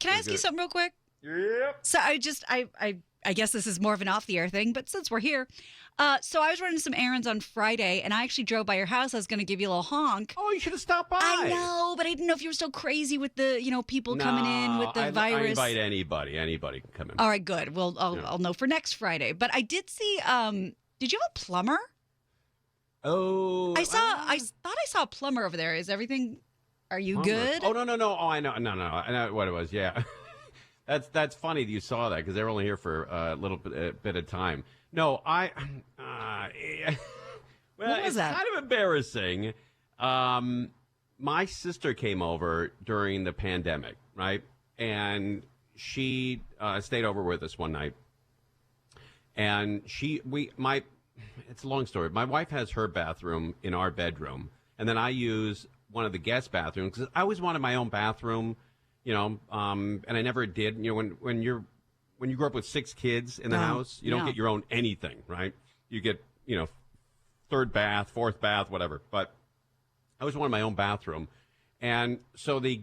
Can I ask you something real quick? Yep. So I guess this is more of an off-the-air thing, but since we're here. So I was running some errands on Friday, and I actually drove by your house. I was going to give you a little honk. Oh, you should have stopped by. I know, but I didn't know if you were still crazy with the, people coming in with the virus. I invite anybody. Anybody can come in. All right, good. Well, I'll know for next Friday. But I did see, did you have a plumber? Oh. I thought I saw a plumber over there. Is everything, are you good? Oh, no. Oh, I know. No. I know what it was. Yeah. That's funny that you saw that because they were only here for a little bit of time. No, well, it's that? kind of embarrassing. My sister came over during the pandemic, right? And she stayed over with us one night. And it's a long story. My wife has her bathroom in our bedroom, and then I use one of the guest bathrooms because I always wanted my own bathroom. And I never did. When you grow up with 6 kids in the house, you don't get your own anything, right? You get, third bath, fourth bath, whatever. But I always wanted my own bathroom. And so the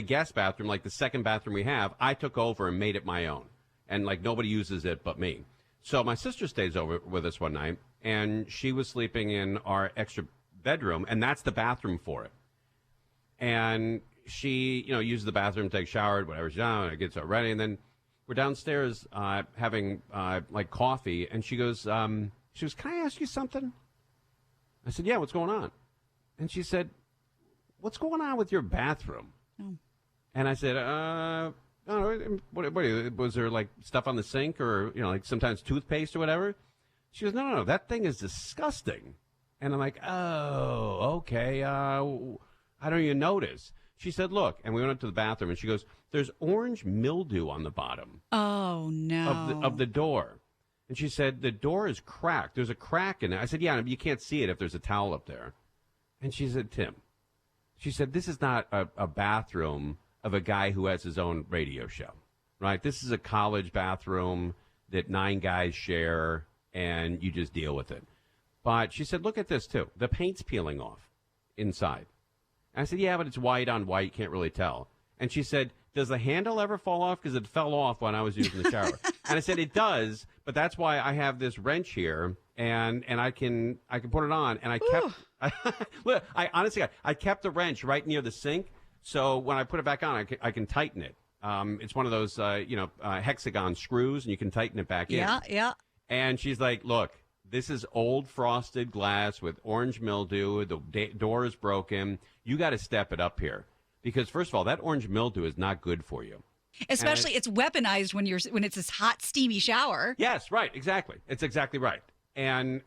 guest bathroom, like the second bathroom we have, I took over and made it my own. And like nobody uses it but me. So my sister stays over with us one night, and she was sleeping in our extra bedroom, and that's the bathroom for it. And she, uses the bathroom, takes a shower, whatever she's done, and gets her ready, and then we're downstairs having like coffee, and she goes, "Can I ask you something?" I said, "Yeah, what's going on?" And she said, "What's going on with your bathroom?" Oh. And I said, what was there like stuff on the sink or, like sometimes toothpaste or whatever?" She goes, no, that thing is disgusting. And I'm like, oh, okay. I don't even notice. She said, look, and we went up to the bathroom, and she goes, there's orange mildew on the bottom. Oh, no. Of the door. And she said, the door is cracked. There's a crack in it. I said, yeah, you can't see it if there's a towel up there. And she said, Tim, she said, this is not a bathroom of a guy who has his own radio show, right? This is a college bathroom that 9 guys share, and you just deal with it. But she said, look at this, too. The paint's peeling off inside. I said, yeah, but it's white on white. You can't really tell. And she said, does the handle ever fall off? Because it fell off when I was using the shower. And I said, it does, but that's why I have this wrench here, and I can put it on. And I kept, look, I kept the wrench right near the sink, so when I put it back on, I can tighten it. It's one of those, hexagon screws, and you can tighten it back in. Yeah. And she's like, look, this is old frosted glass with orange mildew. The door is broken. You got to step it up here. Because, first of all, that orange mildew is not good for you. Especially it's weaponized when it's this hot, steamy shower. Yes, right, exactly. It's exactly right. And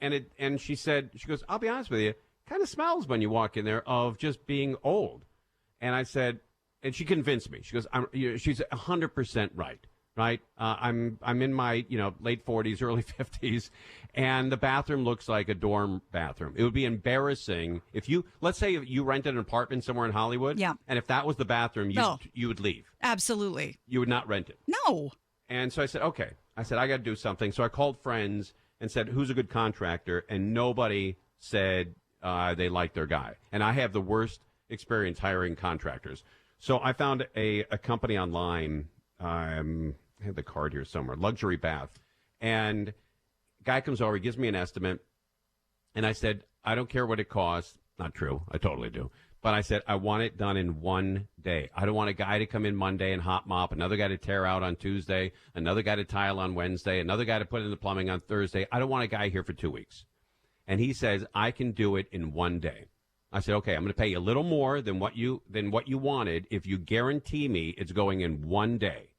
she said, she goes, I'll be honest with you, it kind of smells when you walk in there of just being old. And I said, and she convinced me. She goes, she's 100% right. Right, I'm in my late 40s, early 50s, and the bathroom looks like a dorm bathroom. It would be embarrassing if let's say you rented an apartment somewhere in Hollywood, yeah, and if that was the bathroom, you would leave. Absolutely, you would not rent it. No. And so I said, okay. I said I got to do something. So I called friends and said, who's a good contractor? And nobody said they liked their guy. And I have the worst experience hiring contractors. So I found a company online. I have the card here somewhere, Luxury Bath. And guy comes over, he gives me an estimate. And I said, I don't care what it costs. Not true. I totally do. But I said, I want it done in one day. I don't want a guy to come in Monday and hot mop, another guy to tear out on Tuesday, another guy to tile on Wednesday, another guy to put in the plumbing on Thursday. I don't want a guy here for 2 weeks. And he says, I can do it in one day. I said, okay, I'm going to pay you a little more than what you wanted if you guarantee me it's going in one day.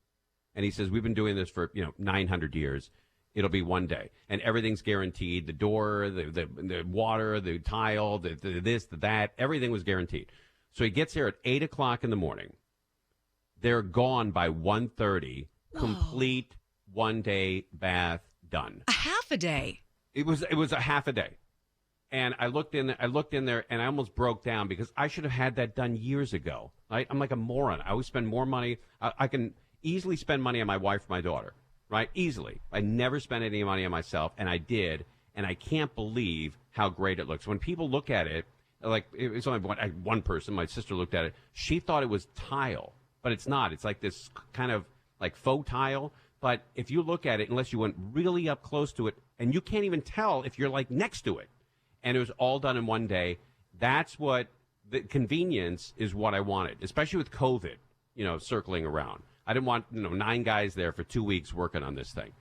And he says, we've been doing this for, 900 years. It'll be one day. And everything's guaranteed. The door, the water, the tile, the this, the that, everything was guaranteed. So he gets here at 8 o'clock in the morning. They're gone by 1:30. Complete one-day bath done. A half a day. It was a half a day. And I looked in there, and I almost broke down because I should have had that done years ago. Right? I'm like a moron. I always spend more money. I can easily spend money on my wife or my daughter, right? Easily. I never spent any money on myself, and I did, and I can't believe how great it looks. When people look at it, like, it's only one person, my sister looked at it, she thought it was tile. but it's not. It's like this kind of like faux tile. But if you look at it, unless you went really up close to it, and you can't even tell if you're like next to it, and it was all done in one day, that's what the convenience is what I wanted, especially with COVID, circling around. I didn't want 9 guys there for 2 weeks working on this thing.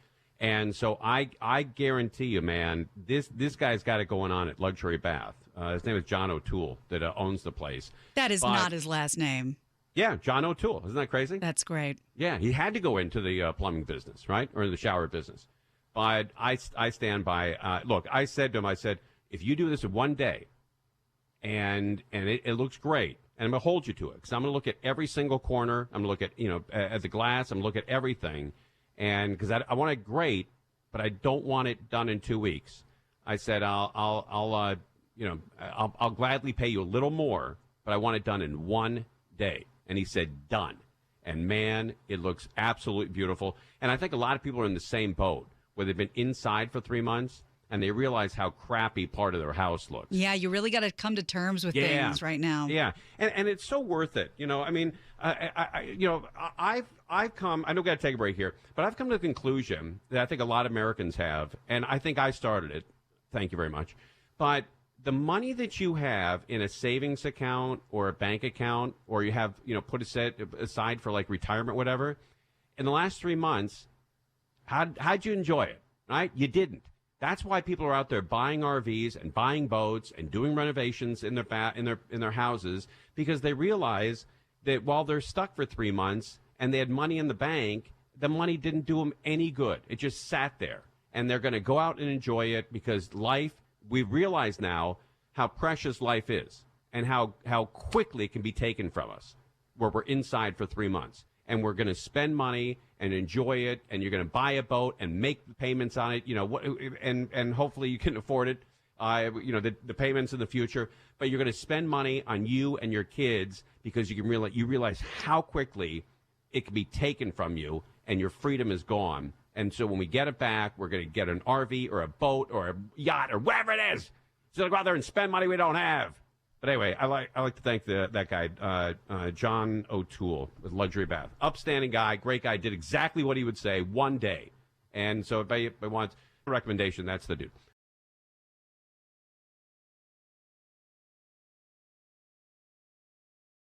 And so I guarantee you, man, this guy's got it going on at Luxury Bath. His name is John O'Toole that owns the place. That is not his last name. Yeah, John O'Toole. Isn't that crazy? That's great. Yeah, he had to go into the plumbing business, right? Or the shower business. But I stand by, look, I said to him, if you do this in one day and it looks great, and I'm going to hold you to it, because I'm going to look at every single corner. I'm going to look at, at the glass. I'm going to look at everything. And because I want it great, but I don't want it done in 2 weeks. I said, I'll gladly pay you a little more, but I want it done in one day. And he said, done. And man, it looks absolutely beautiful. And I think a lot of people are in the same boat, where they've been inside for 3 months and they realize how crappy part of their house looks. Yeah, you really got to come to terms with things right now. Yeah, and it's so worth it. I mean, I've come. I know we got to take a break here, but I've come to the conclusion that I think a lot of Americans have, and I think I started it. Thank you very much. But the money that you have in a savings account or a bank account, or you have, put aside for like retirement, whatever, in the last 3 months, how'd you enjoy it? Right? You didn't. That's why people are out there buying RVs and buying boats and doing renovations in their houses, because they realize that while they're stuck for 3 months and they had money in the bank, the money didn't do them any good. It just sat there, and they're going to go out and enjoy it, because life, we realize now how precious life is and how quickly it can be taken from us, where we're inside for 3 months. And we're going to spend money and enjoy it, and you're going to buy a boat and make payments on it, and hopefully you can afford it, the payments in the future. But you're going to spend money on you and your kids, because you realize how quickly it can be taken from you, and your freedom is gone. And so when we get it back, we're going to get an RV or a boat or a yacht or whatever it is. So to go out there and spend money we don't have. But anyway, I like to thank that guy, John O'Toole with Luxury Bath. Upstanding guy, great guy, did exactly what he would say one day. And so if anybody wants a recommendation, that's the dude.